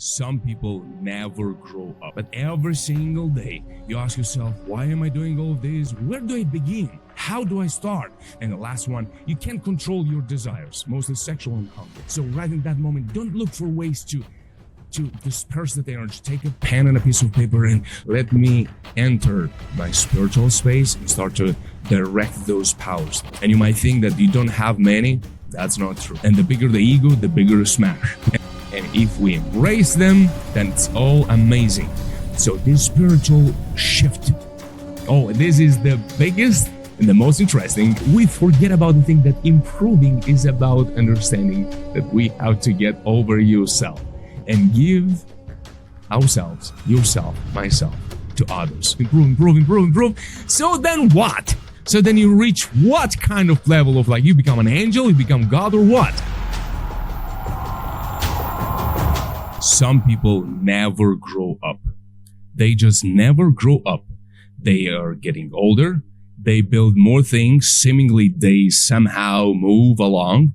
Some people never grow up, but every single day you ask yourself, why am I doing all of this? Where do I begin? How do I start? And the last one, you can't control your desires, mostly sexual and hunger. So right in that moment, don't look for ways to disperse that energy. Take a pen and a piece of paper and let me enter my spiritual space and start to direct those powers. And you might think that you don't have many. That's not true. And the bigger the ego, the bigger the smash. And if we embrace them, then it's all amazing. So this spiritual shift, this is the biggest and the most interesting. We forget about the thing that improving is about understanding that we have to get over yourself and give ourselves, yourself, myself, to others. Improve. So then what? So then you reach what kind of level of you become an angel, you become God, or what? Some people never grow up. They just never grow up. They are getting older. They build more things. Seemingly, they somehow move along.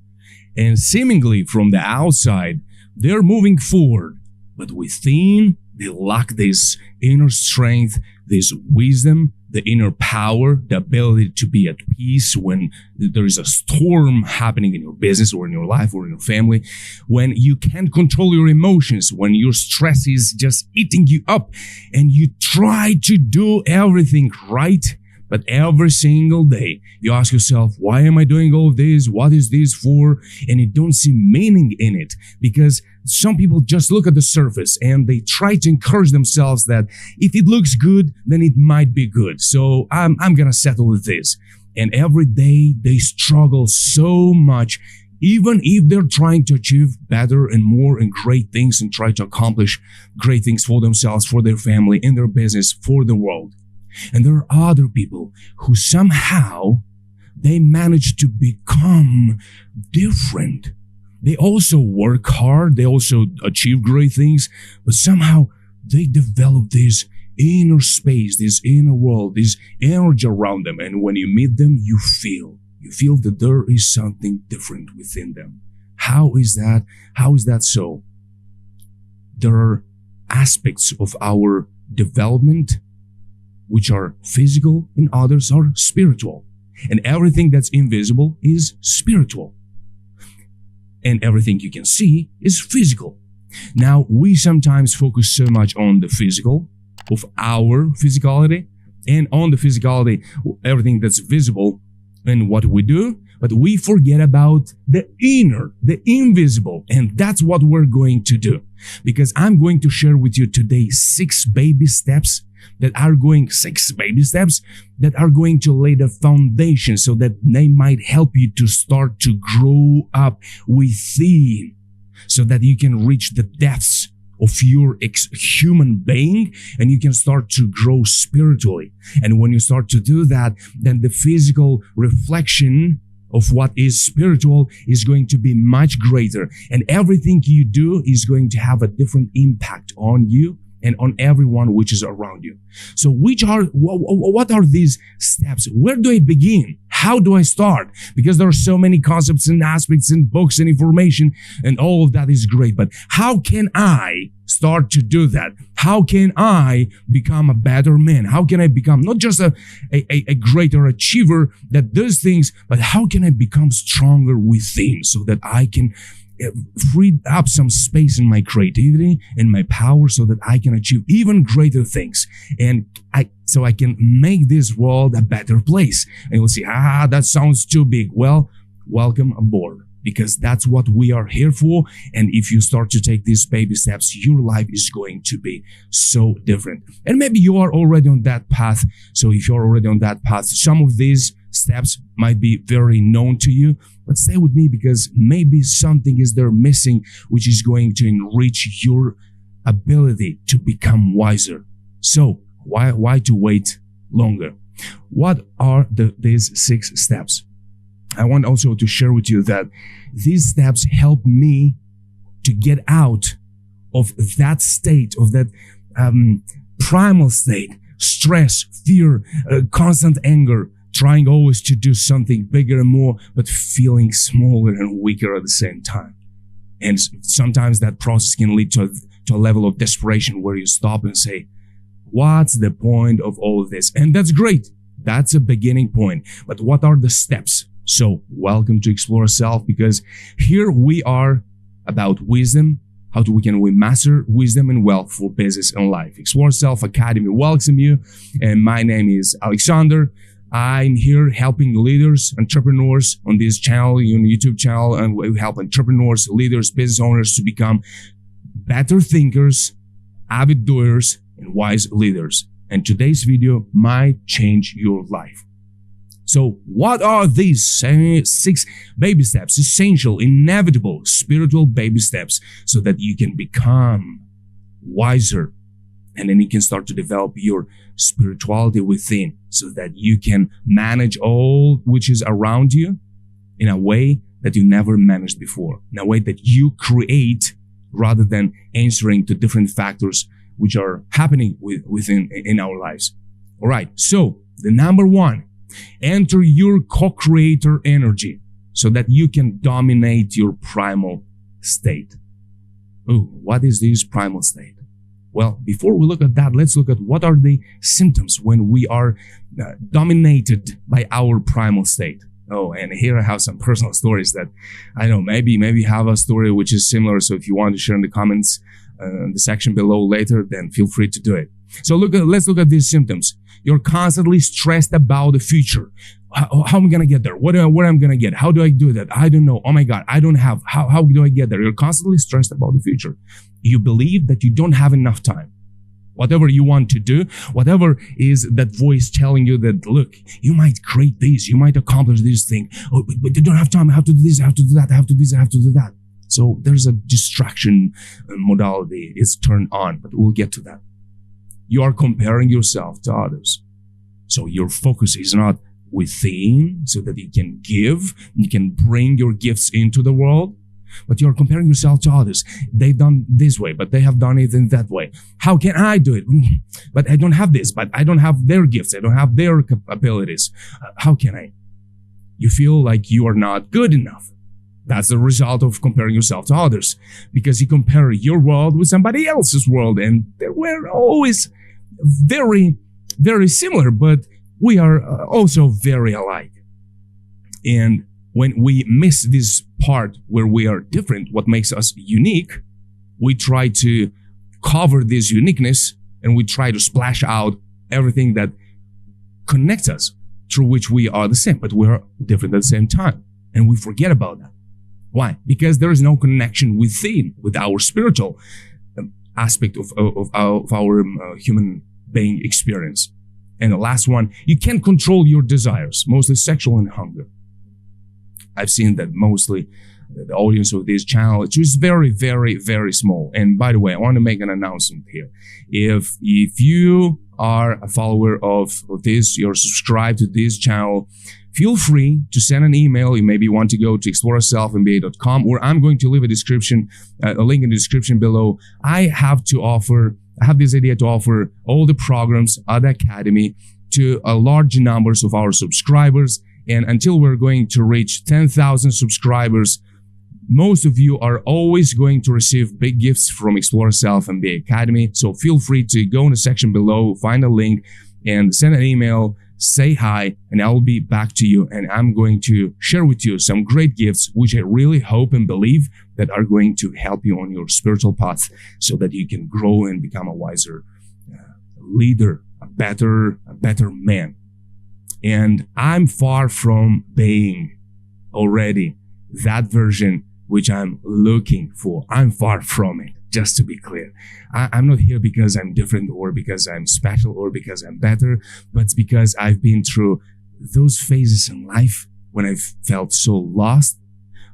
And seemingly, from the outside, they're moving forward. But within, they lack this inner strength, this wisdom, the inner power, the ability to be at peace when there is a storm happening in your business or in your life or in your family, when you can't control your emotions, when your stress is just eating you up and you try to do everything right. But every single day, you ask yourself, why am I doing all of this? What is this for? And you don't see meaning in it, because some people just look at the surface and they try to encourage themselves that if it looks good, then it might be good. So I'm gonna settle with this. And every day they struggle so much, even if they're trying to achieve better and more and great things and try to accomplish great things for themselves, for their family, in their business, for the world. And there are other people who somehow they manage to become different. They also work hard, they also achieve great things, but somehow they develop this inner space, this inner world, this energy around them. And when you meet them, you feel that there is something different within them. How is that? How is that so? There are aspects of our development which are physical and others are spiritual. And everything that's invisible is spiritual. And everything you can see is physical. Now, we sometimes focus so much on the physical of our physicality and on the physicality, everything that's visible and what we do, but we forget about the inner, the invisible. And that's what we're going to do, because I'm going to share with you today 6 baby steps that are going to lay the foundation so that they might help you to start to grow up within, so that you can reach the depths of your human being and you can start to grow spiritually. And when you start to do that, then the physical reflection of what is spiritual is going to be much greater, and everything you do is going to have a different impact on you and on everyone which is around you. So what are these steps? Where do I begin? How do I start? Because there are so many concepts and aspects and books and information, and all of that is great. But how can I start to do that? How can I become a better man? How can I become not just a greater achiever that does things, but how can I become stronger within so that I can free up some space in my creativity and my power so that I can achieve even greater things, and so I can make this world a better place. And you'll see, that sounds too big. Well, welcome aboard, because that's what we are here for. And if you start to take these baby steps, your life is going to be so different. And maybe you are already on that path. So if you're already on that path, some of these steps might be very known to you, but stay with me, because maybe something is there missing which is going to enrich your ability to become wiser. So why to wait longer? What are these 6 steps? I want also to share with you that these steps help me to get out of that state, of that primal state, stress, fear, constant anger, trying always to do something bigger and more, but feeling smaller and weaker at the same time. And sometimes that process can lead to to a level of desperation where you stop and say, what's the point of all of this? And that's great. That's a beginning point. But what are the steps? So welcome to Explore Self, because here we are about wisdom. How can we master wisdom and wealth for business and life? Exploraself Academy welcome you. And my name is Alexandr. I'm here helping leaders, entrepreneurs on this channel, on YouTube channel, and we help entrepreneurs, leaders, business owners to become better thinkers, avid doers, and wise leaders. And today's video might change your life. So what are these 6 baby steps, essential, inevitable, spiritual baby steps, so that you can become wiser, and then you can start to develop your spirituality within, so that you can manage all which is around you in a way that you never managed before, in a way that you create rather than answering to different factors which are happening in our lives. All right, so the number 1, enter your co-creator energy so that you can dominate your primal state. Oh, what is this primal state? Well, before we look at that, let's look at what are the symptoms when we are dominated by our primal state. Oh, and here I have some personal stories that I know maybe have a story which is similar. So if you want to share in the comments in the section below later, then feel free to do it. So let's look at these symptoms. You're constantly stressed about the future. How am I going to get there? What am I going to get? How do I do that? I don't know. Oh my God, I don't have. How do I get there? You're constantly stressed about the future. You believe that you don't have enough time. Whatever you want to do, whatever is that voice telling you that, look, you might create this, you might accomplish this thing. Oh, but you don't have time. I have to do this, I have to do that, I have to do this, I have to do that. So there's a distraction modality is turned on, but we'll get to that. You are comparing yourself to others. So your focus is not within so that you can give, you can bring your gifts into the world, but you're comparing yourself to others. They've done this way, but they have done it in that way. How can I do it? But I don't have this, but I don't have their gifts. I don't have their abilities. How can I? You feel like you are not good enough. That's the result of comparing yourself to others, because you compare your world with somebody else's world, and we're always very, very similar, but we are also very alike. And when we miss this part where we are different, what makes us unique, we try to cover this uniqueness and we try to splash out everything that connects us, through which we are the same, but we're different at the same time. And we forget about that. Why? Because there is no connection within, with our spiritual aspect of our human being experience. And the last one, you can't control your desires, mostly sexual and hunger. I've seen that mostly the audience of this channel, it's just very, very, very small. And by the way, I want to make an announcement here. If you are a follower of this, you're subscribed to this channel, feel free to send an email. You maybe want to go to exploraselfmba.com, or I'm going to leave a link in the description below. I have this idea to offer all the programs at the Academy to a large numbers of our subscribers. And until we're going to reach 10,000 subscribers, most of you are always going to receive big gifts from Exploraself Academy. So feel free to go in the section below, find a link, and send an email, say hi, and I'll be back to you. And I'm going to share with you some great gifts, which I really hope and believe that are going to help you on your spiritual path, so that you can grow and become a wiser leader, a better man. And I'm far from being already that version which I'm looking for. I'm far from it, just to be clear. I'm not here because I'm different, or because I'm special, or because I'm better, but it's because I've been through those phases in life when I've felt so lost.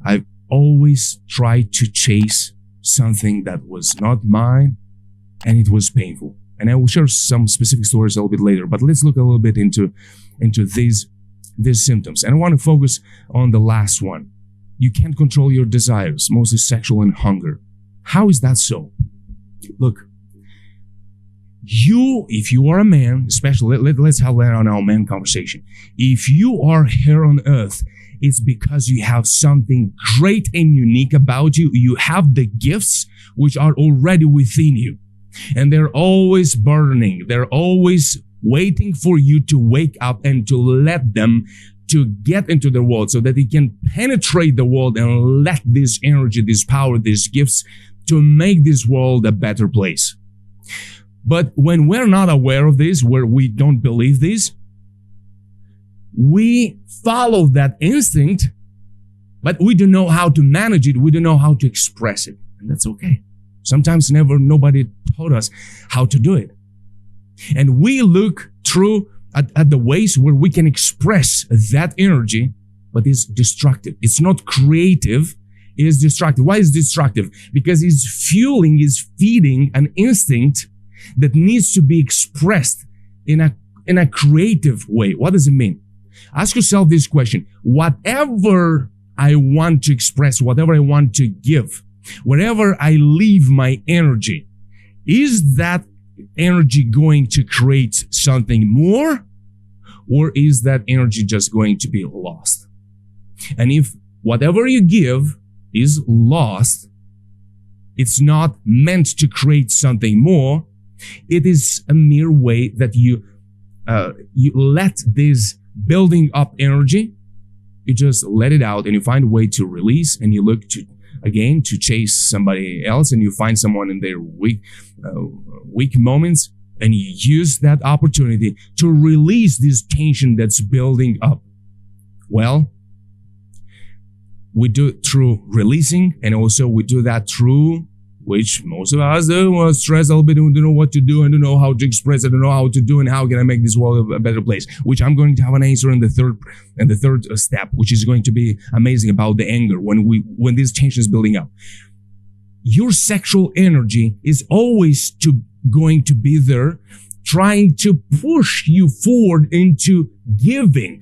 I've always tried to chase something that was not mine, and it was painful. And I will share some specific stories a little bit later, but let's look a little bit into these symptoms. And I want to focus on the last one. You can't control your desires, mostly sexual and hunger. How is that so? Look, if you are a man, especially, let's have that on our man conversation. If you are here on earth It's because you have something great and unique about you. You have the gifts which are already within you. And they're always burning. They're always waiting for you to wake up and to let them to get into the world so that it can penetrate the world and let this energy, this power, these gifts to make this world a better place. But when we're not aware of this, where we don't believe this, we follow that instinct, but we don't know how to manage it. We don't know how to express it. And that's okay. Sometimes nobody taught us how to do it. And we look through at the ways where we can express that energy, but it's destructive. It's not creative. It is destructive. Why is it destructive? Because it's feeding an instinct that needs to be expressed in a creative way. What does it mean? Ask yourself this question. Whatever I want to express, whatever I want to give, wherever I leave my energy, is that energy going to create something more? Or is that energy just going to be lost? And if whatever you give is lost, it's not meant to create something more. It is a mere way that you let this building up energy, you just let it out and you find a way to release, and you look to again to chase somebody else, and you find someone in their weak moments, and you use that opportunity to release this tension that's building up. Well, we do it through releasing, and also we do that through, which most of us do, want to stress a little bit, and don't know what to do, and don't know how to express it, don't know how to do, and how can I make this world a better place, which I'm going to have an answer in the third step, which is going to be amazing, about the anger, when this tension is building up. Your sexual energy is always going to be there, trying to push you forward into giving.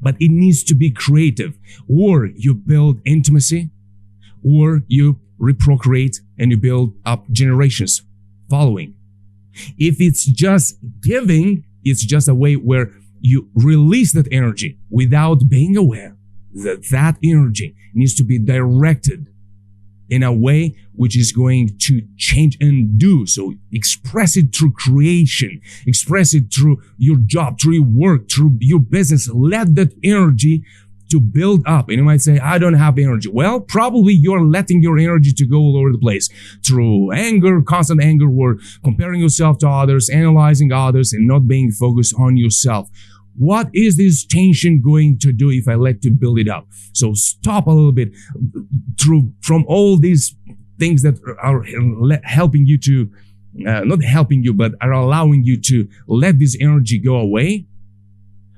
But it needs to be creative. Or you build intimacy, or you reprocreate and you build up generations following. If it's just giving, it's just a way where you release that energy without being aware that that energy needs to be directed in a way which is going to change and do. So express it through creation, express it through your job, through your work, through your business. Let that energy to build up. And you might say, I don't have energy. Well, probably you're letting your energy to go all over the place through anger, constant anger, or comparing yourself to others, analyzing others, and not being focused on yourself. What is this tension going to do if I let you build it up? So stop a little bit from all these things that are helping you to, not helping you, but are allowing you to let this energy go away.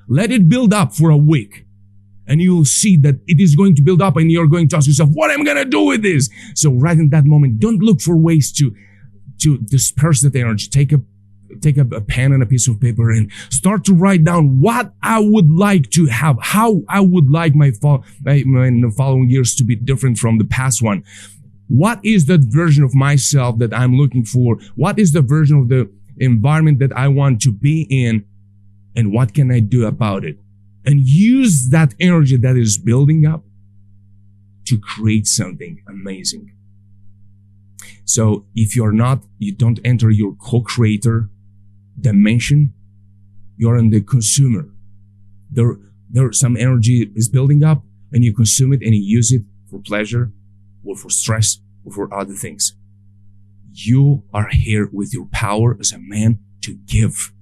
Let it build up for a week. And you'll see that it is going to build up, and you're going to ask yourself, what am I going to do with this? So right in that moment, don't look for ways to disperse that energy. Take a pen and a piece of paper and start to write down what I would like to have, how I would like my following years to be different from the past one. What is that version of myself that I'm looking for? What is the version of the environment that I want to be in? And what can I do about it? And use that energy that is building up to create something amazing. So if you don't enter your co-creator dimension, you're in the consumer. There some energy is building up, and you consume it and you use it for pleasure or for stress or for other things. You are here with your power as a man to give.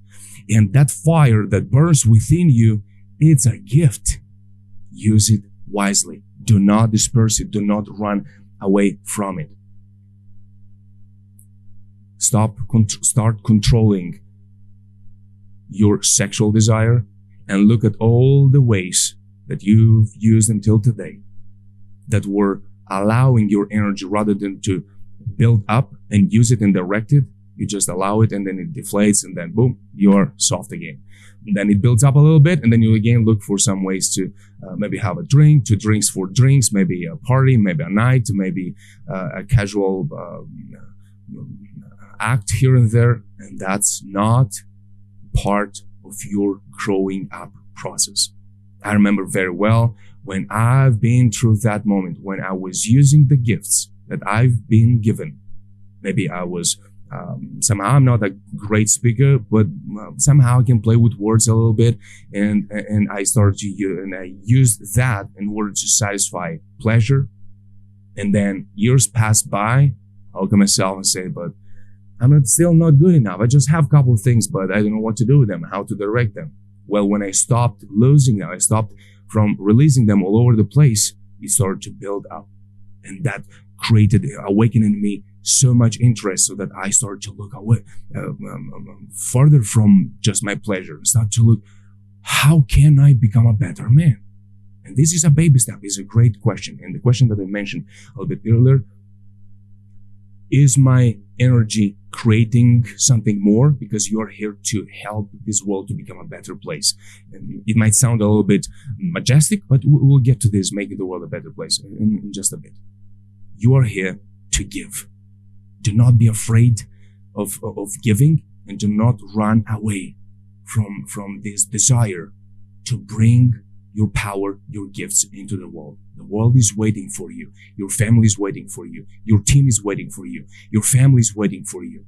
And that fire that burns within you, it's a gift. Use it wisely. Do not disperse it. Do not run away from it. Start controlling your sexual desire and look at all the ways that you've used until today that were allowing your energy, rather than to build up and use it and direct it. You just allow it, and then it deflates, and then boom, you're soft again. And then it builds up a little bit, and then you again look for some ways to maybe have a drink, 2 drinks, 4 drinks, maybe a party, maybe a night, maybe a casual act here and there. And that's not part of your growing up process. I remember very well when I've been through that moment, when I was using the gifts that I've been given. Maybe I was, somehow I'm not a great speaker, but somehow I can play with words a little bit. And I started to use, and I used that in order to satisfy pleasure. And then years passed by. I'll look at myself and say, but I'm still not good enough. I just have a couple of things, but I don't know what to do with them, how to direct them. Well, when I stopped losing them, I stopped from releasing them all over the place, it started to build up. And that created, awakened in me so much interest, so that I started to look away, further from just my pleasure. Start to look, how can I become a better man? And this is a baby step. It's a great question. And the question that I mentioned a little bit earlier, is my energy creating something more? Because you're here to help this world to become a better place. And it might sound a little bit majestic, but we'll get to this, making the world a better place in just a bit. You are here to give. Do not be afraid of giving, and do not run away from this desire to bring your power, your gifts into the world. The world is waiting for you. Your family is waiting for you. Your team is waiting for you. Your family is waiting for you.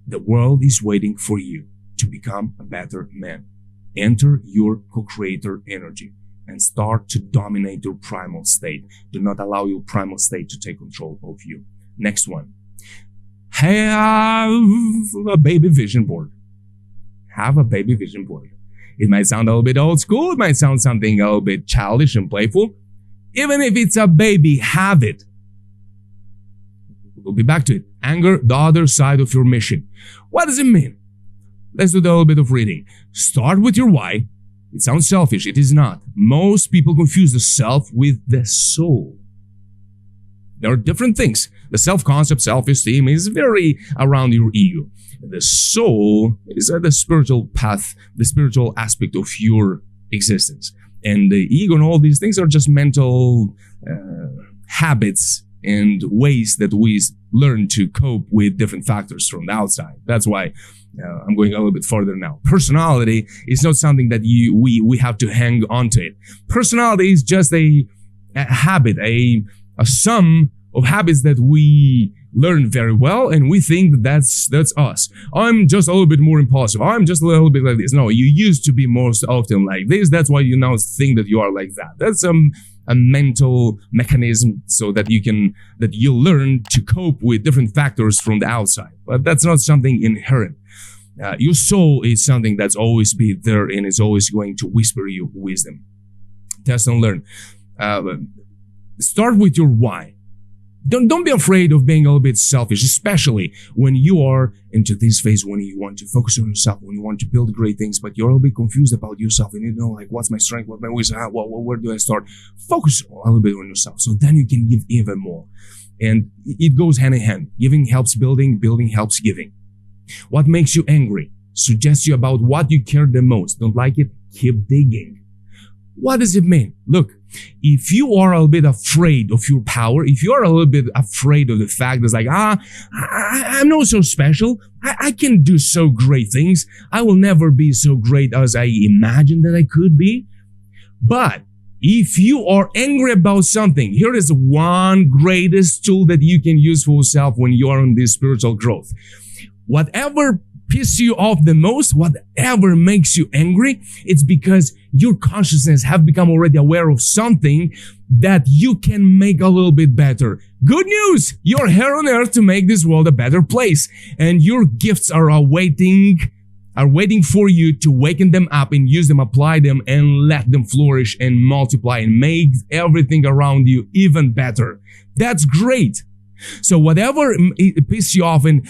The world is waiting for you to become a better man. Enter your co-creator energy and start to dominate your primal state. Do not allow your primal state to take control of you. Next one. Have a baby vision board. Have a baby vision board. It might sound a little bit old school. It might sound something a little bit childish and playful. Even if it's a baby, have it. We'll be back to it. Anger, the other side of your mission. What does it mean? Let's do a little bit of reading. Start with your why. It sounds selfish. It is not. Most people confuse the self with the soul. There are different things. The self-concept, self-esteem is very around your ego. The soul is the spiritual path, the spiritual aspect of your existence. And the ego and all these things are just mental habits and ways that we learn to cope with different factors from the outside. That's why I'm going a little bit further now. Personality is not something that we have to hang on to it. Personality is just a habit, a sum of habits that we learn very well, and we think that that's us. I'm just a little bit more impulsive. I'm just a little bit like this. No, you used to be most often like this. That's why you now think that you are like that. That's a mental mechanism so that you learn to cope with different factors from the outside. But that's not something inherent. Your soul is something that's always be there and is always going to whisper you wisdom. Test and learn. Start with your why. Don't be afraid of being a little bit selfish, especially when you are into this phase, when you want to focus on yourself, when you want to build great things, but you're a little bit confused about yourself and you know, like, what's my strength, what's my wisdom, where do I start? Focus a little bit on yourself, so then you can give even more. And it goes hand in hand. Giving helps building, building helps giving. What makes you angry? Suggest you about what you care the most. Don't like it? Keep digging. What does it mean? Look, if you are a little bit afraid of your power, if you are a little bit afraid of the fact that it's like, I'm not so special, I can do so great things, I will never be so great as I imagined that I could be. But if you are angry about something, here is one greatest tool that you can use for yourself when you are on this spiritual growth. Whatever pisses you off the most, whatever makes you angry, it's because your consciousness have become already aware of something that you can make a little bit better. Good news! You're here on earth to make this world a better place, and your gifts are waiting for you to waken them up and use them, apply them, and let them flourish and multiply and make everything around you even better. That's great. So whatever pisses you off, and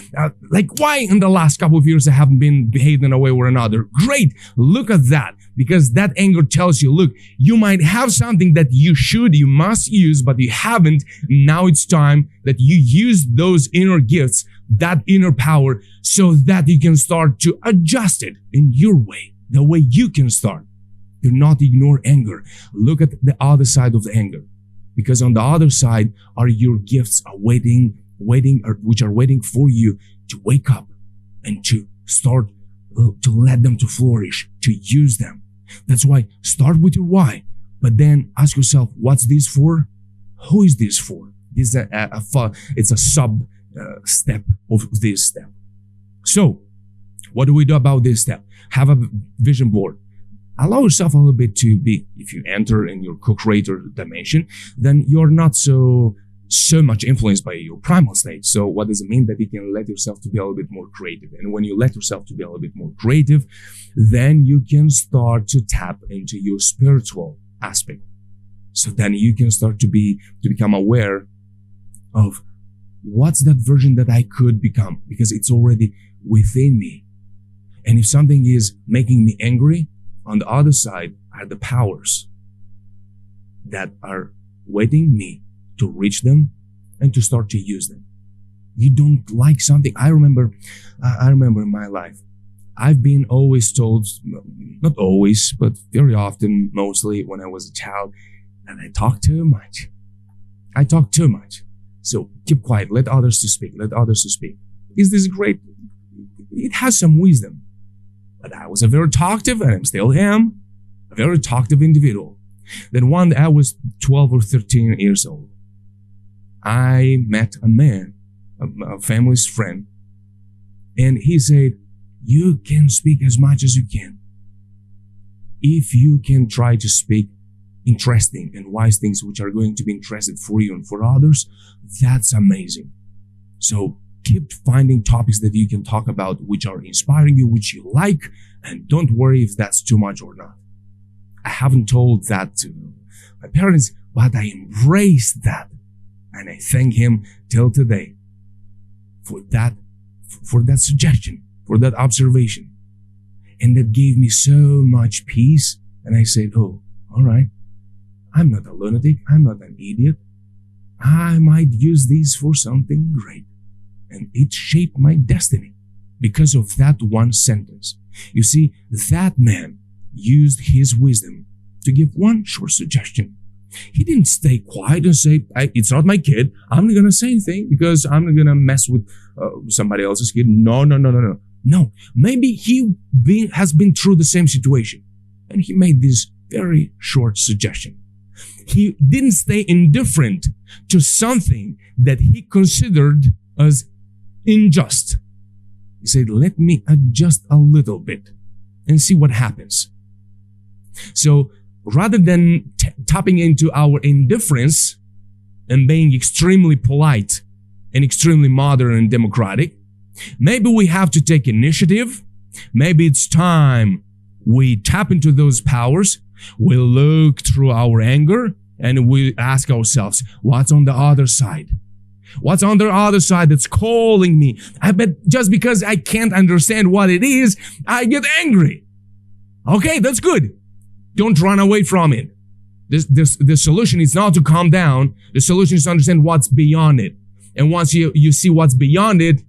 like, why in the last couple of years I haven't been behaved in a way or another? Great, look at that, because that anger tells you, look, you might have something that you must use, but you haven't. Now it's time that you use those inner gifts, that inner power, so that you can start to adjust it in your way, the way you can start. Do not ignore anger. Look at the other side of the anger. Because on the other side are your gifts which are waiting for you to wake up and to start to let them to flourish, to use them, That's why start with your why, but then ask yourself, what's this for? Who is this for? This is it's a sub step of this step. So what do we do about this step? Have a vision board. Allow yourself a little bit to be, if you enter in your co-creator dimension, then you're not so much influenced by your primal state. So what does it mean? That you can let yourself to be a little bit more creative. And when you let yourself to be a little bit more creative, then you can start to tap into your spiritual aspect. So then you can start to become aware of what's that version that I could become, because it's already within me. And if something is making me angry, on the other side are the powers that are waiting me to reach them and to start to use them. You don't like something. I remember in my life, I've been always told, not always, but very often, mostly when I was a child, that I talk too much. I talk too much. So keep quiet. Let others to speak. Let others to speak. Is this great? It has some wisdom. But I was a very talkative, and I still am, a very talkative individual. Then one day I was 12 or 13 years old. I met a man, a family's friend, and he said, you can speak as much as you can. If you can try to speak interesting and wise things which are going to be interesting for you and for others, that's amazing. So keep finding topics that you can talk about which are inspiring you, which you like, and don't worry if that's too much or not. I haven't told that to my parents, but I embraced that. And I thank him till today for that suggestion, for that observation. And that gave me so much peace. And I said, oh, all right, I'm not a lunatic. I'm not an idiot. I might use these for something great. And it shaped my destiny because of that one sentence. You see, that man used his wisdom to give one short suggestion. He didn't stay quiet and say, it's not my kid. I'm not going to say anything because I'm not going to mess with somebody else's kid. No. No, maybe he has been through the same situation. And he made this very short suggestion. He didn't stay indifferent to something that he considered as unjust. He said, let me adjust a little bit and see what happens. So rather than tapping into our indifference and being extremely polite and extremely modern and democratic, maybe we have to take initiative. Maybe it's time we tap into those powers. We look through our anger and we ask ourselves, what's on the other side? What's on the other side that's calling me? I bet just because I can't understand what it is, I get angry. Okay, that's good. Don't run away from it. The solution is not to calm down. The solution is to understand what's beyond it. And once you see what's beyond it,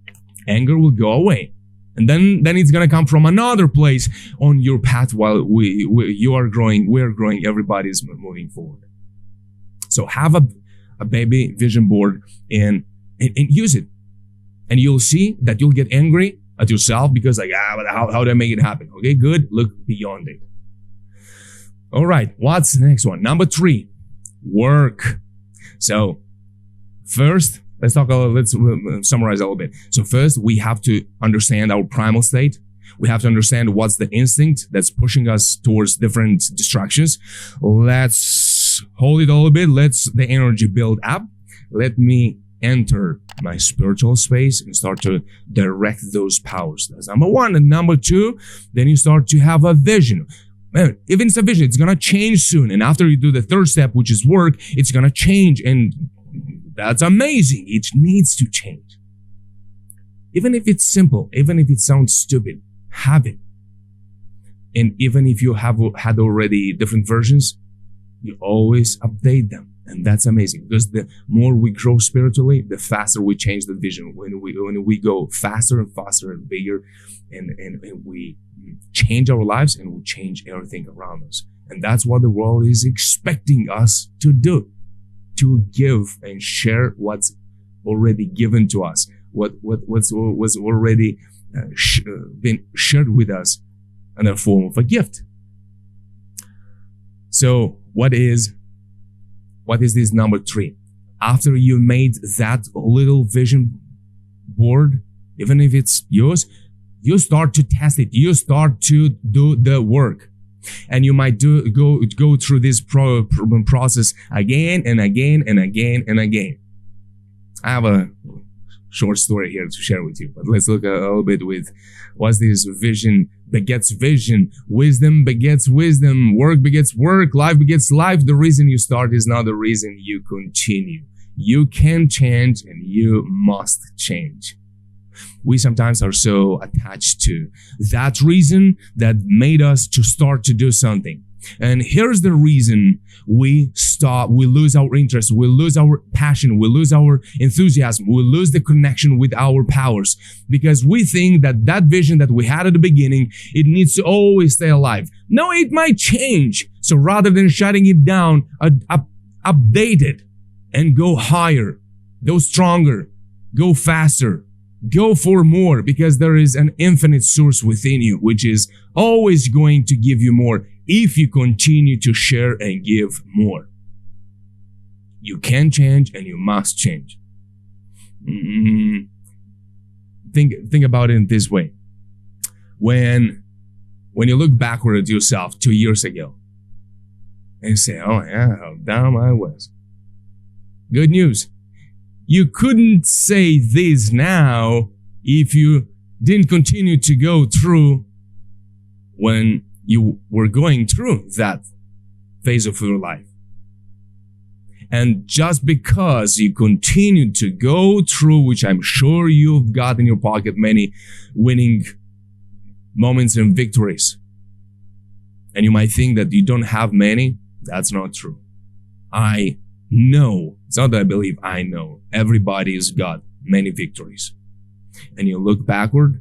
anger will go away. And then it's going to come from another place on your path while we're growing, everybody's moving forward. So have a baby vision board and use it. And you'll see that you'll get angry at yourself because but how do I make it happen? Okay, good. Look beyond it. All right, what's the next one? Number 3, work. So first, let's summarize a little bit. So first, we have to understand our primal state. We have to understand what's the instinct that's pushing us towards different distractions. Let's hold it a little bit. Let's the energy build up. Let me enter my spiritual space and start to direct those powers. That's number 1. And number 2, then you start to have a vision. Man, even it's a vision, it's going to change soon. And after you do the 3rd step, which is work, it's going to change. And that's amazing. It needs to change. Even if it's simple, even if it sounds stupid, have it. And even if you have had already different versions, you always update them. And that's amazing because the more we grow spiritually, the faster we change the vision. When we go faster and faster and bigger and we change our lives and we change everything around us. And that's what the world is expecting us to do. To give and share what's already given to us, what was already been shared with us in the form of a gift. So what is this number 3? After you made that little vision board, even if it's yours, you start to test it. You start to do the work. And you might go through this process again and again and again and again. I have a short story here to share with you, but let's look a little bit with what's this vision begets vision, wisdom begets wisdom, work begets work, life begets life. The reason you start is not the reason you continue. You can change and you must change. We sometimes are so attached to that reason that made us to start to do something. And here's the reason we lose our interest, we lose our passion, we lose our enthusiasm, we lose the connection with our powers, because we think that that vision that we had at the beginning, it needs to always stay alive. No, it might change. So rather than shutting it down, update it and go higher, go stronger, go faster. Go for more, because there is an infinite source within you, which is always going to give you more if you continue to share and give more. You can change and you must change. Think about it in this way. When you look backward at yourself 2 years ago and say, oh yeah, how dumb I was. Good news. You couldn't say this now if you didn't continue to go through when you were going through that phase of your life. And just because you continue to go through, which I'm sure you've got in your pocket many winning moments and victories, and you might think that you don't have many, that's not true. I know, it's not that I believe, I know everybody's got many victories. And you look backward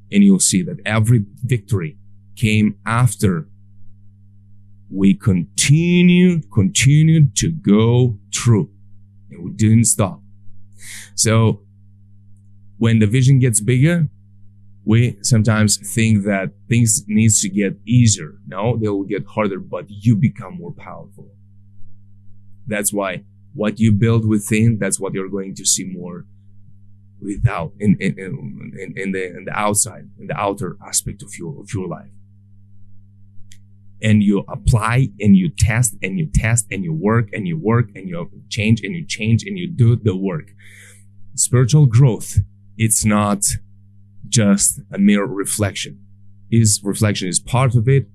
and you'll see that every victory came after we continued to go through, and we didn't stop. So when the vision gets bigger, we sometimes think that things needs to get easier. No, they will get harder, but you become more powerful. That's why what you build within, that's what you're going to see more without in the outside, in the outer aspect of your life. And you apply and you test and you test and you work and you work and you change and you do the work. Spiritual growth, it's not just a mere reflection. Reflection is part of it.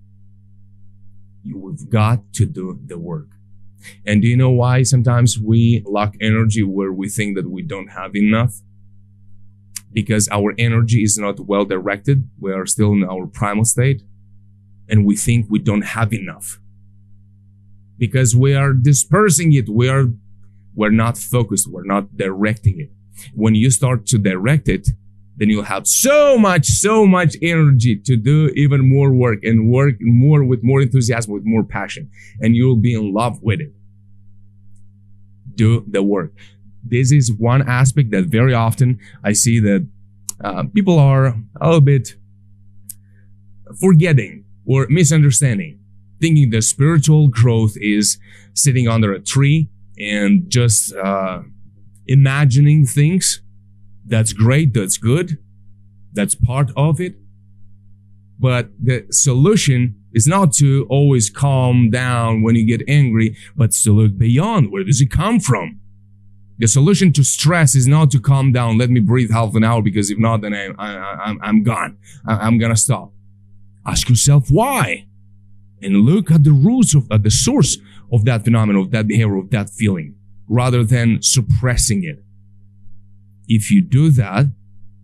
We've got to do the work. And do you know why sometimes we lack energy where we think that we don't have enough? Because our energy is not well directed. We are still in our primal state. And we think we don't have enough. Because we are dispersing it. We're not focused. We're not directing it. When you start to direct it, then you'll have so much energy to do even more work and work more with more enthusiasm, with more passion, and you'll be in love with it. Do the work. This is one aspect that very often I see that people are a little bit forgetting or misunderstanding, thinking that spiritual growth is sitting under a tree and just imagining things. That's great, that's good, that's part of it. But the solution is not to always calm down when you get angry, but to look beyond. Where does it come from? The solution to stress is not to calm down, let me breathe half an hour, because if not, then I'm gone. I'm gonna stop. Ask yourself why, and look at the roots at the source of that phenomenon, of that behavior, of that feeling, rather than suppressing it. If you do that,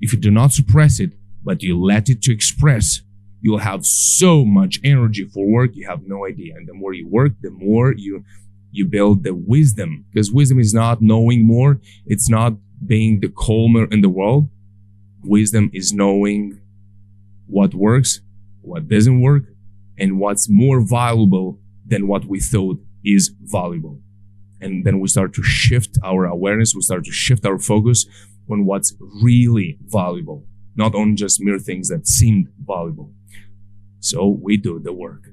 if you do not suppress it, but you let it to express, you'll have so much energy for work, you have no idea. And the more you work, the more you build the wisdom. Because wisdom is not knowing more. It's not being the calmer in the world. Wisdom is knowing what works, what doesn't work, and what's more valuable than what we thought is valuable. And then we start to shift our awareness, we start to shift our focus on what's really valuable, not on just mere things that seemed valuable. So we do the work.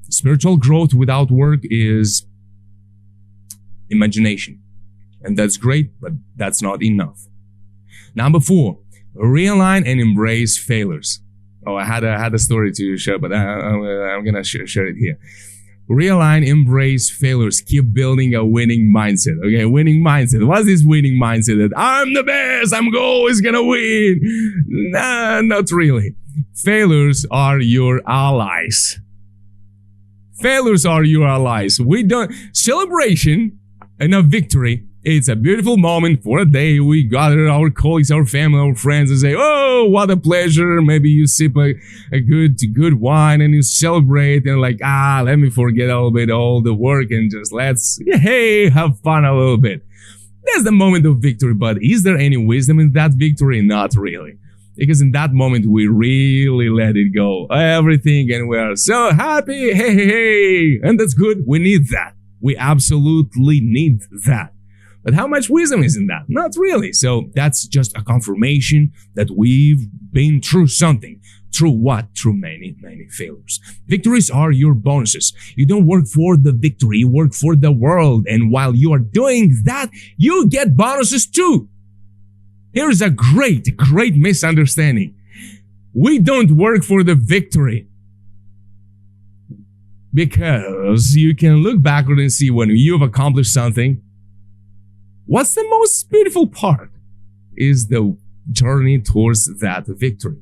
Spiritual growth without work is imagination. And that's great, but that's not enough. Number 4, realign and embrace failures. Oh, I had a story to share, but I'm gonna share it here. Realign, embrace failures. Keep building a winning mindset. Okay, winning mindset. What's this winning mindset? That I'm the best. I'm always gonna win. Nah, not really. Failures are your allies. Failures are your allies. We don't celebration and a victory. It's a beautiful moment for a day. We gather our colleagues, our family, our friends and say, oh, what a pleasure. Maybe you sip a good wine and you celebrate and like, let me forget a little bit all the work and just have fun a little bit. That's the moment of victory. But is there any wisdom in that victory? Not really. Because in that moment, we really let it go. Everything, and we are so happy. Hey. And that's good. We need that. We absolutely need that. But how much wisdom is in that? Not really. So that's just a confirmation that we've been through something. Through what? Through many failures. Victories are your bonuses. You don't work for the victory, you work for the world. And while you are doing that, you get bonuses too. Here's a great misunderstanding. We don't work for the victory. Because you can look backward and see when you've accomplished something. What's the most beautiful part is the journey towards that victory.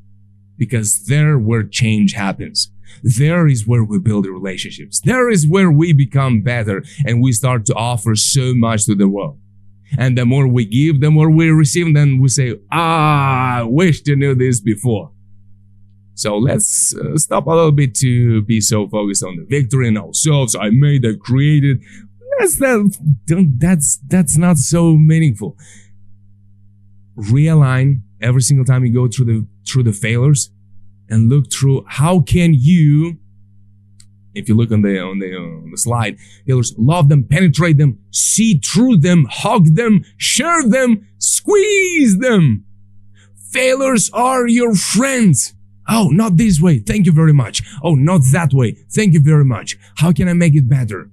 Because there where change happens. There is where we build relationships. There is where we become better and we start to offer so much to the world. And the more we give, the more we receive, then we say, I wish to know this before. So let's stop a little bit to be so focused on the victory in ourselves. I made, I created. That's not so meaningful. Realign every single time you go through the failures and look through how can you, if you look on the slide, failures, love them, penetrate them, see through them, hug them, share them, squeeze them. Failures are your friends. Oh, not this way. Thank you very much. Oh, not that way. Thank you very much. How can I make it better?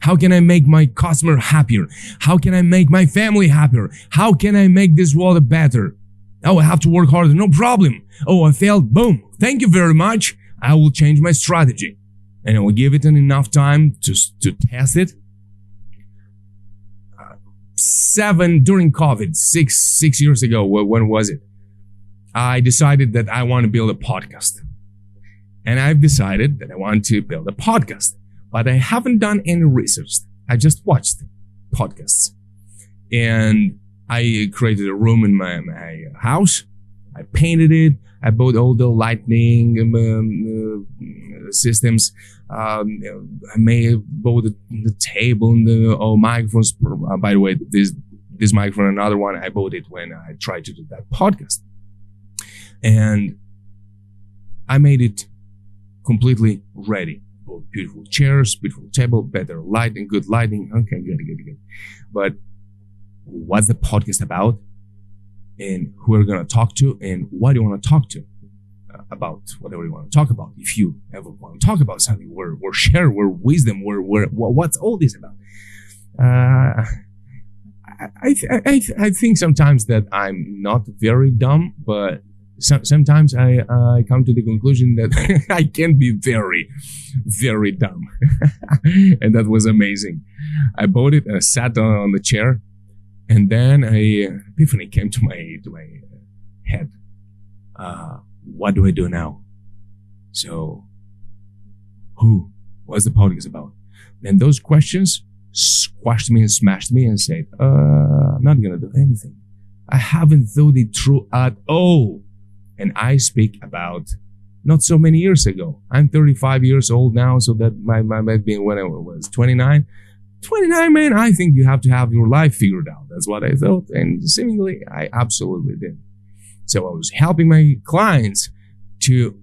How can I make my customer happier? How can I make my family happier? How can I make this world better? Oh, I have to work harder. No problem. Oh, I failed. Boom. Thank you very much. I will change my strategy. And I will give it enough time to test it. During COVID, six years ago, when was it? I decided that I want to build a podcast. And I've decided that I want to build a podcast. But I haven't done any research. I just watched podcasts. And I created a room in my house. I painted it. I bought all the lighting systems. I bought the table and the microphones. By the way, this microphone and another one, I bought it when I tried to do that podcast. And I made it completely ready. Beautiful chairs, beautiful table, better lighting, good lighting. Okay, good. But what's the podcast about? And who are we going to talk to? And what do you want to talk to? About whatever you want to talk about. If you ever want to talk about something, or share, wisdom, what's all this about? I think sometimes that I'm not very dumb, but sometimes I come to the conclusion that I can be very, very dumb. And that was amazing. I bought it and I sat on the chair, and then an epiphany came to my head. What do I do now? So, what's the podcast about? And those questions squashed me and smashed me and said, I'm not going to do anything. I haven't thought it through at all. And I speak about not so many years ago. I'm 35 years old now, so that might be when I was 29. 29, man, I think you have to have your life figured out. That's what I thought. And seemingly, I absolutely did. So I was helping my clients to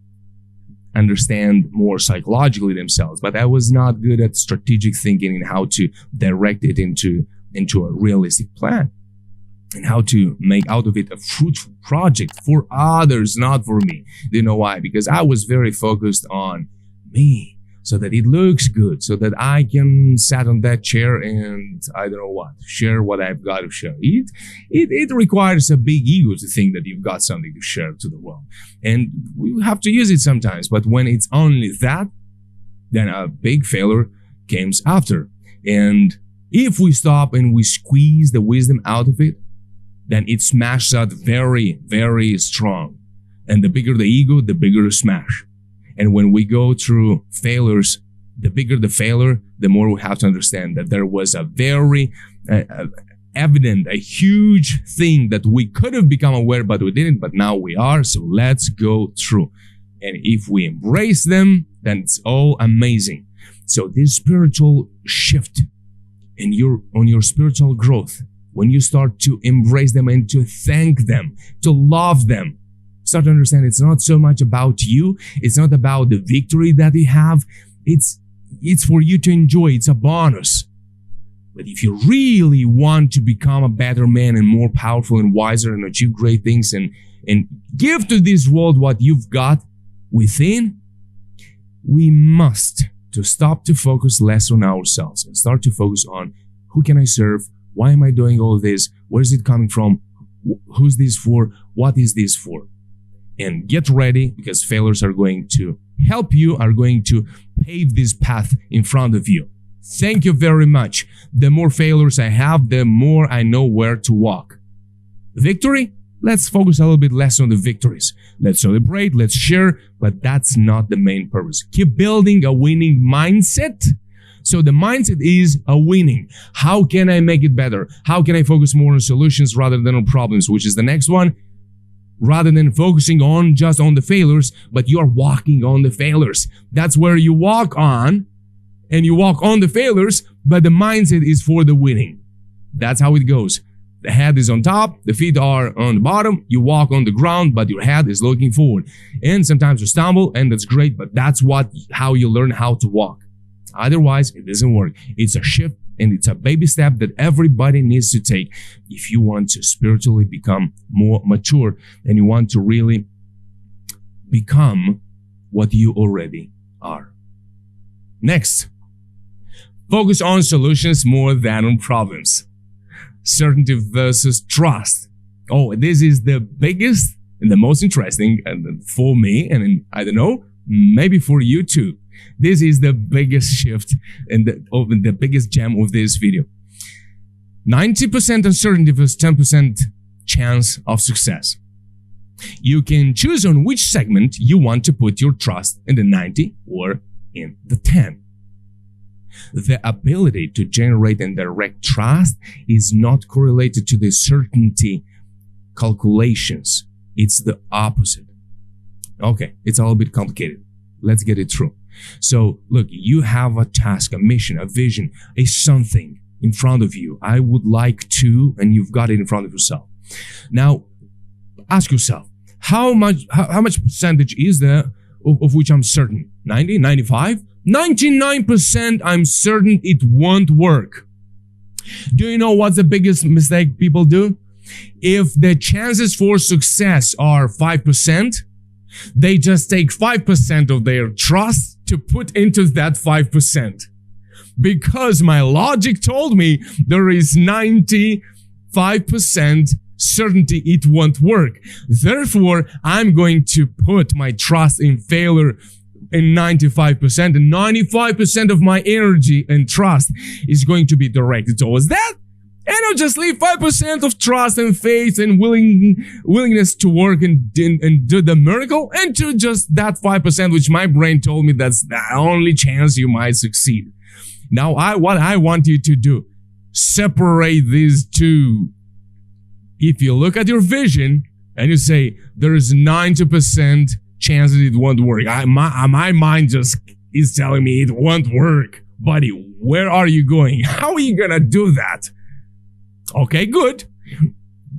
understand more psychologically themselves, but I was not good at strategic thinking and how to direct it into a realistic plan and how to make out of it a fruitful project for others, not for me. Do you know why? Because I was very focused on me. so that it looks good, so that I can sit on that chair and I don't know what, share what I've got to share. It requires a big ego to think that you've got something to share to the world. And we have to use it sometimes, but when it's only that, then a big failure comes after. And if we stop and we squeeze the wisdom out of it, then it smashes out very, very strong. And the bigger the ego, the bigger the smash. And when we go through failures, the bigger the failure, the more we have to understand that there was a very evident, a huge thing that we could have become aware, but we didn't, but now we are. So let's go through. And if we embrace them, then it's all amazing. So this spiritual shift on your spiritual growth, when you start to embrace them and to thank them, to love them, start to understand it's not so much about you. It's not about the victory that you have. It's for you to enjoy. It's a bonus. But if you really want to become a better man and more powerful and wiser and achieve great things and give to this world what you've got within, we must to stop to focus less on ourselves and start to focus on who can I serve? Why am I doing all this? Where is it coming from? Who's this for? What is this for? And get ready, because failures are going to help you, are going to pave this path in front of you. Thank you very much. The more failures I have, the more I know where to walk. Victory? Let's focus a little bit less on the victories. Let's celebrate, let's share, but that's not the main purpose. Keep building a winning mindset. So the mindset is a winning. How can I make it better? How can I focus more on solutions rather than on problems, which is the next one? Rather than focusing on just on the failures, but you are walking on the failures. That's where you walk on, and you walk on the failures, but the mindset is for the winning. That's how it goes. The head is on top, the feet are on the bottom, you walk on the ground, but your head is looking forward. And sometimes you stumble, and that's great, but that's how you learn how to walk. Otherwise, it doesn't work. It's a shift, and it's a baby step that everybody needs to take if you want to spiritually become more mature and you want to really become what you already are. Next, focus on solutions more than on problems. Certainty versus trust. Oh, this is the biggest and the most interesting for me, and I don't know, maybe for you too. This is the biggest shift and the biggest gem of this video. 90% uncertainty versus 10% chance of success. You can choose on which segment you want to put your trust, in the 90 or in the 10. The ability to generate and direct trust is not correlated to the certainty calculations. It's the opposite. Okay, it's a little bit complicated. Let's get it through. So look, you have a task, a mission, a vision, a something in front of you. I would like to, and you've got it in front of yourself. Now, ask yourself, how much percentage is there of which I'm certain? 90, 95? 99% I'm certain it won't work. Do you know what's the biggest mistake people do? If the chances for success are 5%, they just take 5% of their trust to put into that 5%. Because my logic told me there is 95% certainty it won't work. Therefore, I'm going to put my trust in failure in 95%, and 95% of my energy and trust is going to be directed towards that. And I'll just leave 5% of trust and faith and willingness to work and do the miracle into just that 5%, which my brain told me that's the only chance you might succeed. Now, what I want you to do, separate these two. If you look at your vision and you say, there is 90% chance that it won't work. My mind just is telling me it won't work. Buddy, where are you going? How are you gonna do that? Okay, good.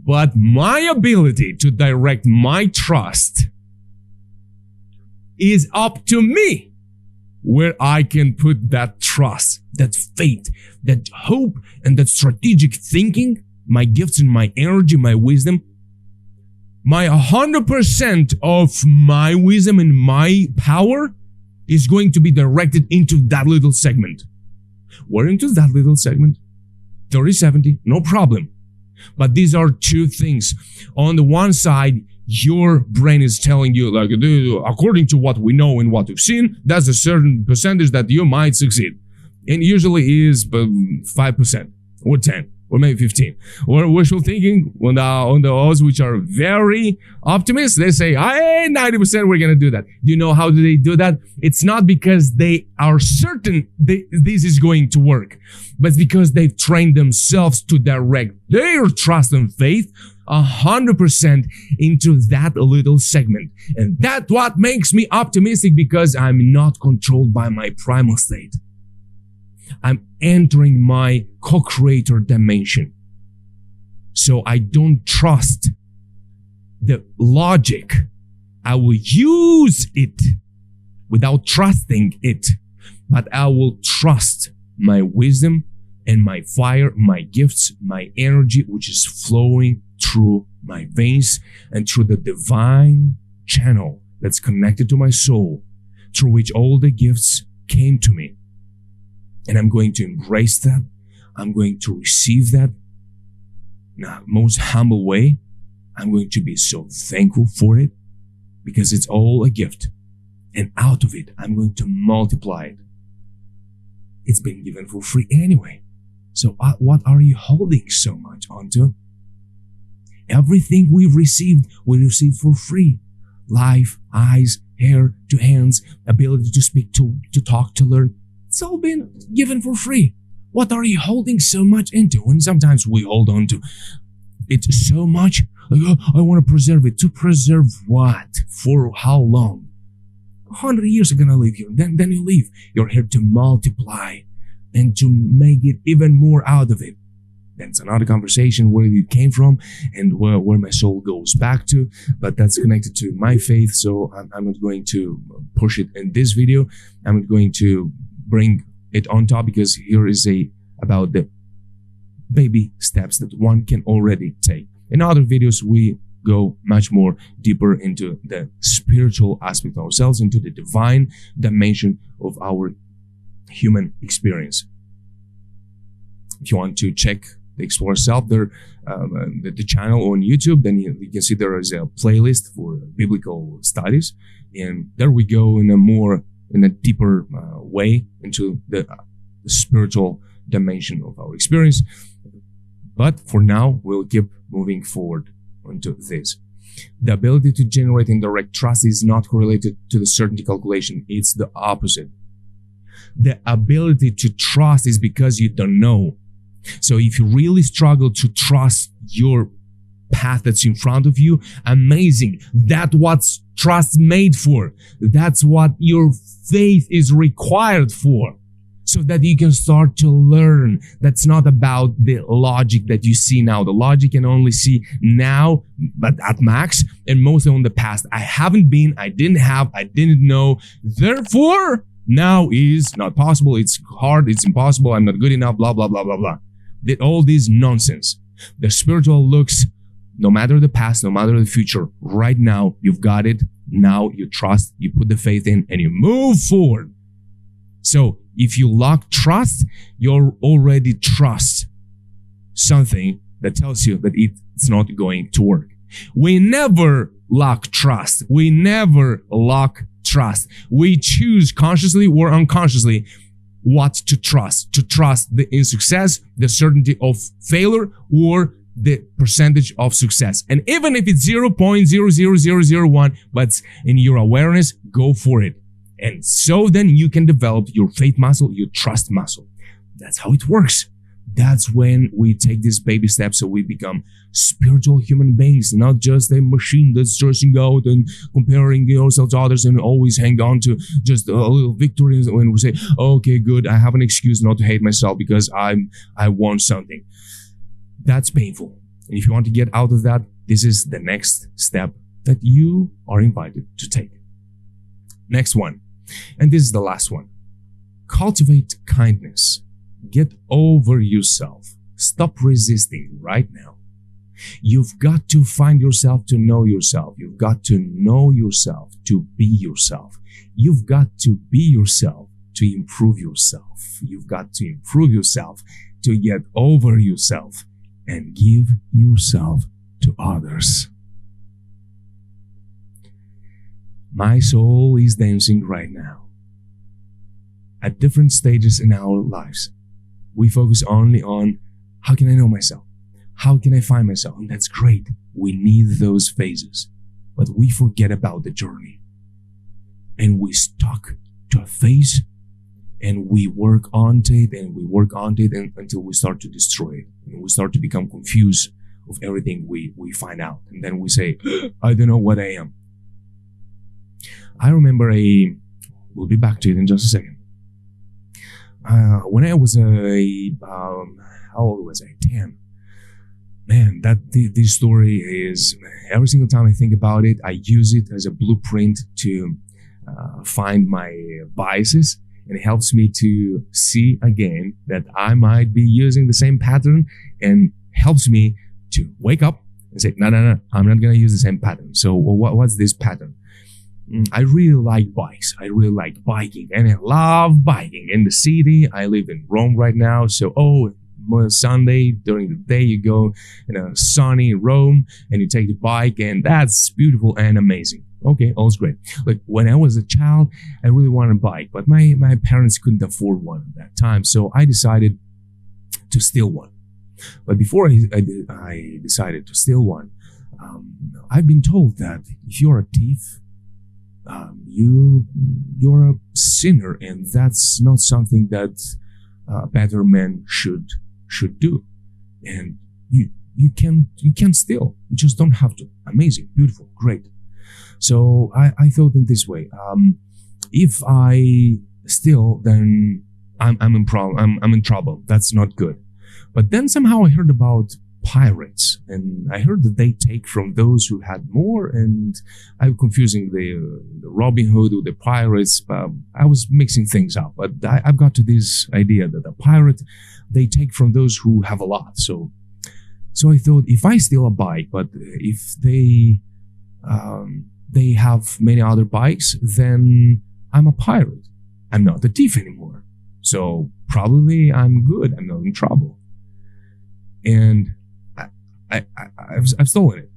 But my ability to direct my trust is up to me, where I can put that trust, that faith, that hope, and that strategic thinking, my gifts and my energy, my wisdom. My 100% of my wisdom and my power is going to be directed into that little segment. Where into that little segment? 30-70, no problem. But these are two things. On the one side, your brain is telling you, like, according to what we know and what we've seen, that's a certain percentage that you might succeed. And usually is 5% or 10 or maybe 15. Or wishful thinking on the odds which are very optimistic, they say, hey, 90% we're going to do that. Do you know how do they do that? It's not because they are certain this is going to work, but it's because they've trained themselves to direct their trust and faith 100% into that little segment. And that's what makes me optimistic, because I'm not controlled by my primal state. I'm entering my co-creator dimension. So I don't trust the logic. I will use it without trusting it, but I will trust my wisdom and my fire, my gifts, my energy, which is flowing through my veins and through the divine channel that's connected to my soul, through which all the gifts came to me. And I'm going to embrace that. I'm going to receive that in the most humble way. I'm going to be so thankful for it, because it's all a gift. And out of it, I'm going to multiply it. It's been given for free anyway. So what are you holding so much onto? Everything we received for free. Life, eyes, hair to hands, ability to speak, to talk, to learn. It's all been given for free. What are you holding so much into? And sometimes we hold on to it so much. Like, oh, I want to preserve it. To preserve what? For how long? 100 years are going to leave you. Then you leave. You're here to multiply and to make it even more out of it. That's another conversation, where it came from and where my soul goes back to. But that's connected to my faith. So I'm not going to push it in this video. I'm not going to bring it on top, because here is about the baby steps that one can already take. In other videos, we go much more deeper into the spiritual aspect of ourselves, into the divine dimension of our human experience. If you want to check the Explore Self, the channel on YouTube, then you can see there is a playlist for biblical studies, and there we go in a deeper way into the spiritual dimension of our experience. But for now, we'll keep moving forward onto this. The ability to generate indirect trust is not correlated to the certainty calculation. It's the opposite. The ability to trust is because you don't know. So if you really struggle to trust your path that's in front of you, amazing. That's what trust made for. That's what your faith is required for, so that you can start to learn. That's not about the logic that you see now. The logic can only see now, but at max, and mostly on the past. I haven't been, I didn't have, I didn't know. Therefore, now is not possible. It's hard. It's impossible. I'm not good enough. Blah, blah, blah, blah, blah. All this nonsense. The spiritual looks, no matter the past, no matter the future, right now, you've got it. Now you trust, you put the faith in, and you move forward. So if you lack trust, you already trust something that tells you that it's not going to work. We never lack trust. We never lack trust. We choose consciously or unconsciously what to trust. To trust in success, the certainty of failure, or the percentage of success. And even if it's 0.00001, but in your awareness, go for it. And so then you can develop your faith muscle, your trust muscle. That's how it works. That's when we take these baby steps, so we become spiritual human beings, not just a machine that's stressing out and comparing yourself to others and always hang on to just a little victory when we say, okay, good, I have an excuse not to hate myself because I want something. That's painful. And if you want to get out of that, this is the next step that you are invited to take. Next one. And this is the last one. Cultivate kindness. Get over yourself. Stop resisting right now. You've got to find yourself to know yourself. You've got to know yourself to be yourself. You've got to be yourself to improve yourself. You've got to improve yourself to get over yourself and give yourself to others. My soul is dancing right now. At different stages in our lives, we focus only on how can I know myself? How can I find myself? And that's great. We need those phases. But we forget about the journey. And we stuck to a phase and we work on it and we work on it until we start to destroy it. And we start to become confused of everything we find out. And then we say, I don't know what I am. I remember we'll be back to it in just a second. When I was how old was I? 10. Man, this story is, every single time I think about it, I use it as a blueprint to find my biases, and it helps me to see again that I might be using the same pattern, and helps me to wake up and say, no, I'm not going to use the same pattern. So what's this pattern? I really like bikes. I really like biking, and I love biking in the city. I live in Rome right now, so Sunday during the day you go in a sunny Rome and you take the bike, and that's beautiful and amazing. Okay, all's great. Like when I was a child, I really wanted a bike, but my parents couldn't afford one at that time, so I decided to steal one. But before I decided to steal one, I've been told that if you're a thief, you're a sinner, and that's not something that better men should do. And you can steal. You just don't have to. Amazing, beautiful, great. So I thought in this way: if I steal, then I'm in problem. I'm in trouble. That's not good. But then somehow I heard about pirates, and I heard that they take from those who had more, and I'm confusing the Robin Hood with the pirates. I was mixing things up, but I've got to this idea that a pirate, they take from those who have a lot. So I thought, if I steal a bike, but if they have many other bikes, then I'm a pirate. I'm not a thief anymore. So probably I'm good. I'm not in trouble. And I've stolen it.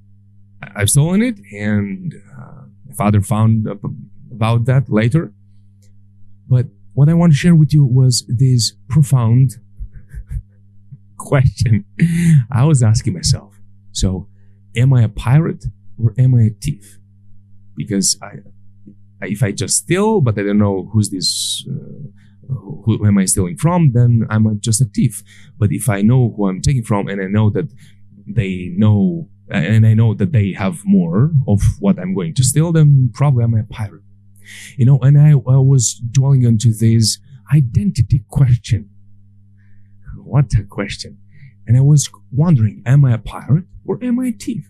I've stolen it, and my father found about that later. But what I want to share with you was this profound question I was asking myself. So, am I a pirate or am I a thief? Because if I just steal, but I don't know who's this, who am I stealing from, then I'm just a thief. But if I know who I'm taking from, and I know that they know, and I know that they have more of what I'm going to steal, then probably I'm a pirate. And I was dwelling into this identity question. What a question. And I was wondering, am I a pirate or am I a thief?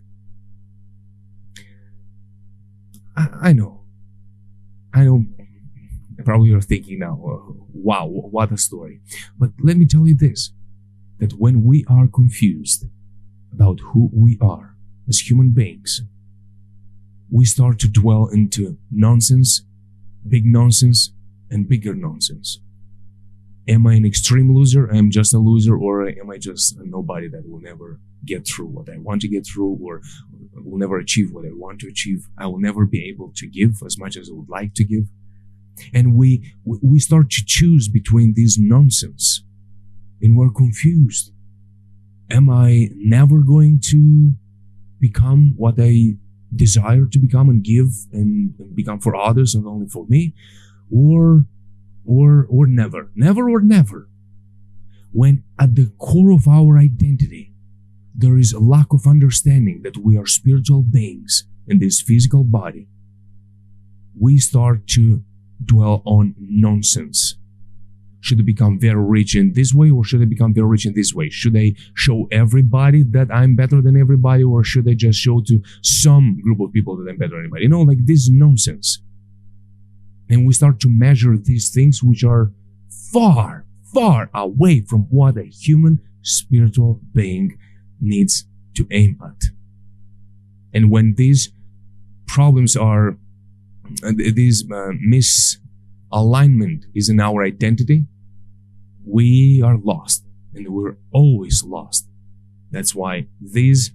I know. Probably you're thinking now, wow, what a story. But let me tell you this, that when we are confused about who we are as human beings, we start to dwell into nonsense, big nonsense, and bigger nonsense. Am I an extreme loser? I'm just a loser, or am I just a nobody that will never get through what I want to get through, or will never achieve what I want to achieve? I will never be able to give as much as I would like to give. And we start to choose between this nonsense, and we're confused. Am I never going to become what I desire to become and give and become for others and only for me? Or never. Never or never. When at the core of our identity, there is a lack of understanding that we are spiritual beings in this physical body, we start to dwell on nonsense. Should I become very rich in this way, or should I become very rich in this way? Should I show everybody that I'm better than everybody, or should I just show to some group of people that I'm better than anybody? Like this nonsense. And we start to measure these things which are far, far away from what a human spiritual being needs to aim at. And when these problems are, this misalignment is in our identity, we are lost, and we're always lost. That's why this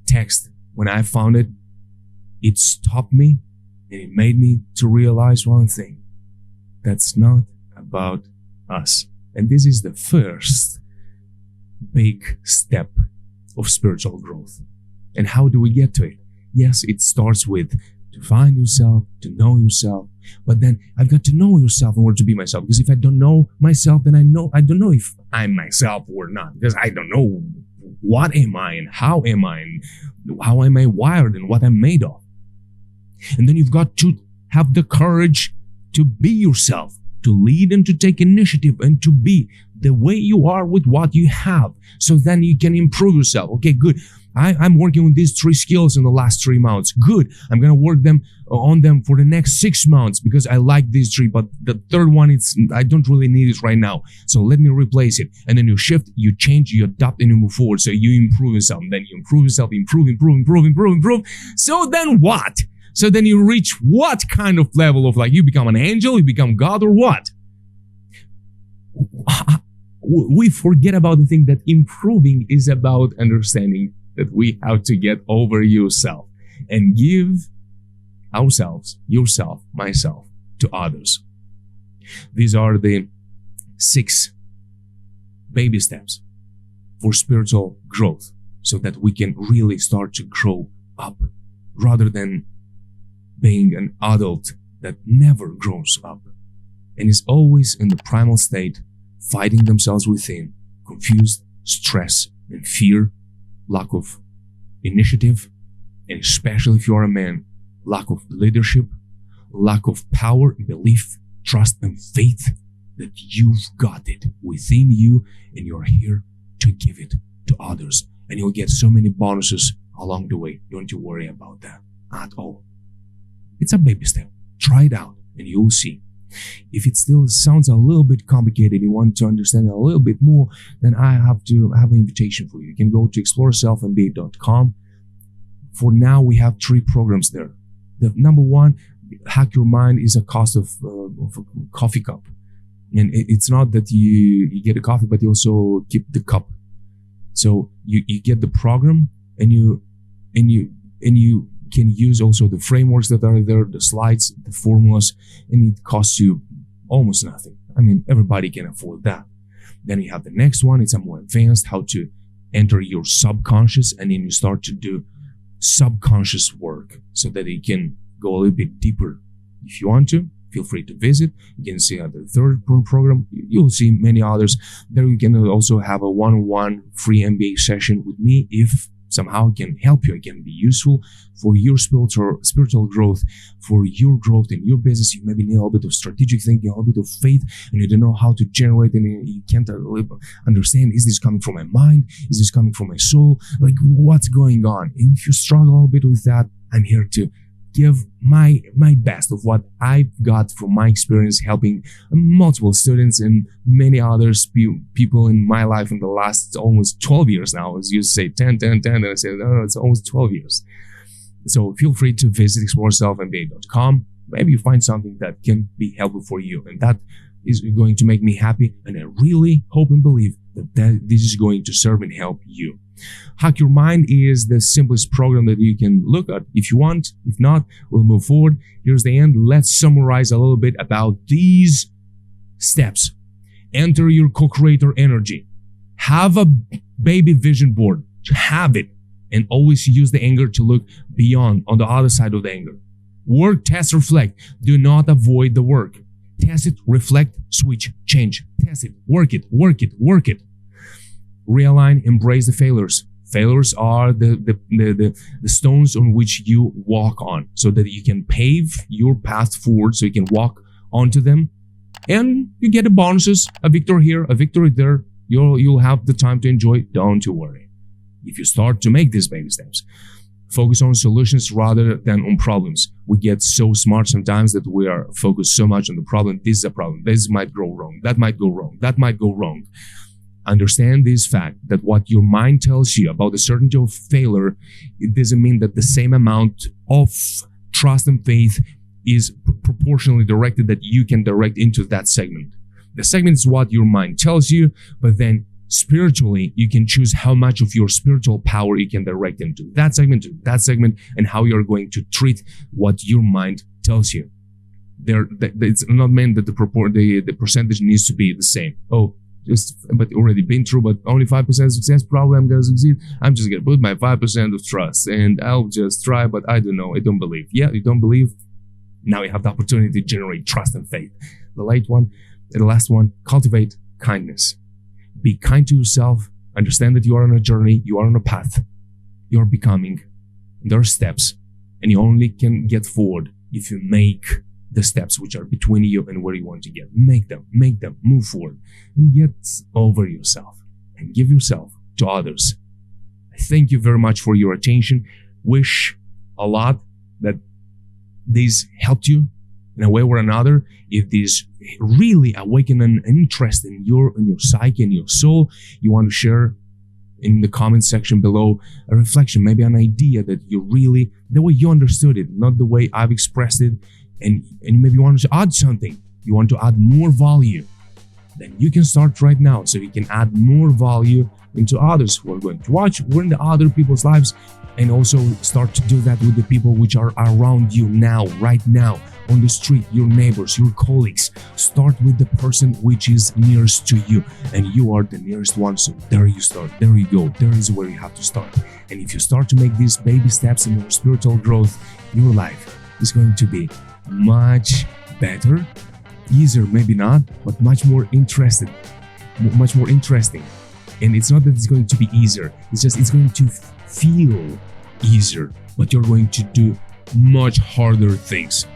text, when I found it, it stopped me and it made me to realize one thing. That's not about us. And this is the first big step of spiritual growth. And how do we get to it? Yes, it starts with to find yourself, to know yourself. But then I've got to know yourself in order to be myself. Because if I don't know myself, then I don't know if I'm myself or not. Because I don't know what am I and how am I and how am I wired and what I'm made of. And then you've got to have the courage to be yourself, to lead and to take initiative and to be the way you are with what you have. So then you can improve yourself. Okay, good. I'm working on these 3 skills in the last 3 months. Good. I'm going to work on them for the next 6 months because I like these 3, but the third one, I don't really need it right now. So let me replace it. And then you shift, you change, you adapt, and you move forward. So you improve yourself. Then you improve yourself, improve. So then what? So then you reach what kind of level of you become an angel, you become God, or what? We forget about the thing that improving is about understanding that we have to get over yourself and give ourselves, yourself, myself, to others. These are the 6 baby steps for spiritual growth so that we can really start to grow up rather than being an adult that never grows up and is always in the primal state, fighting themselves within, confused, stress, and fear, lack of initiative, and especially if you are a man, lack of leadership, lack of power, belief, trust, and faith that you've got it within you and you're here to give it to others. And you'll get so many bonuses along the way. Don't you worry about that at all. It's a baby step. Try it out and you'll see. If it still sounds a little bit complicated, you want to understand it a little bit more, then I have an invitation for you. You can go to Exploraself For now, we have 3 programs there. The number 1, Hack Your Mind, is a cost of a coffee cup. And it's not that you get a coffee, but you also keep the cup. So you get the program and you can use also the frameworks that are there, the slides, the formulas, and it costs you almost nothing. I mean, everybody can afford that. Then you have the next one. It's a more advanced, how to enter your subconscious, and then you start to do subconscious work so that you can go a little bit deeper. If you want to, feel free to visit. You can see the 3rd program. You'll see many others. There you can also have a one-on-one free MBA session with me if somehow it can help you, it can be useful for your spiritual growth, for your growth in your business. You maybe need a little bit of strategic thinking, a little bit of faith, and you don't know how to generate, and you can't understand, is this coming from my mind? Is this coming from my soul? Like, what's going on? And if you struggle a little bit with that, I'm here to give my best of what I've got from my experience helping multiple students and many others people in my life in the last almost 12 years now. As you say 10, and I say, no, it's almost 12 years. So feel free to visit exploraselfmba.com. Maybe you find something that can be helpful for you, and that is going to make me happy, and I really hope and believe that this is going to serve and help you. Hack Your Mind is the simplest program that you can look at if you want. If not, we'll move forward. Here's the end. Let's summarize a little bit about these steps. Enter your co-creator energy. Have a baby vision board. Have it. And always use the anger to look beyond, on the other side of the anger. Work, test, reflect. Do not avoid the work. Test it, reflect, switch, change. Test it, work it. Realign, embrace the failures. Failures are the stones on which you walk on so that you can pave your path forward, so you can walk onto them. And you get the bonuses, a victory here, a victory there. You'll have the time to enjoy. Don't you worry. If you start to make these baby steps, focus on solutions rather than on problems. We get so smart sometimes that we are focused so much on the problem. This is a problem. This might go wrong. That might go wrong. That might go wrong. Understand this fact that what your mind tells you about the certainty of failure, it doesn't mean that the same amount of trust and faith is proportionally directed that you can direct into that segment. The segment is what your mind tells you, but then spiritually, you can choose how much of your spiritual power you can direct into that segment, and how you're going to treat what your mind tells you. It's not meant that the percentage needs to be the same. But already been through, but only 5% success, probably I'm gonna succeed. I'm just gonna put my 5% of trust and I'll just try, but I don't know, I don't believe. Yeah, you don't believe? Now you have the opportunity to generate trust and faith. The last one, cultivate kindness. Be kind to yourself. Understand that you are on a journey, you are on a path, you are becoming. There are steps, and you only can get forward if you make the steps which are between you and where you want to get. Make them, move forward, and get over yourself and give yourself to others. I thank you very much for your attention. Wish a lot that this helped you in a way or another. If this really awakened an interest in your psyche and your soul, you want to share in the comment section below a reflection, maybe an idea that you really, the way you understood it, not the way I've expressed it, and maybe you want to add something, you want to add more value, then you can start right now so you can add more value into others who are going to watch, or in the other people's lives, and also start to do that with the people which are around you now, right now, on the street, your neighbors, your colleagues. Start with the person which is nearest to you, and you are the nearest one, so there you start, there you go, there is where you have to start. And if you start to make these baby steps in your spiritual growth, your life is going to be much better, easier maybe not, but much more interesting. And it's not that it's going to be easier, it's just it's going to feel easier, but you're going to do much harder things.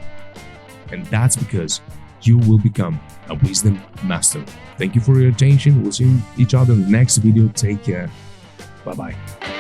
And that's because you will become a wisdom master. Thank you for your attention. We'll see each other in the next video. Take care. Bye-bye.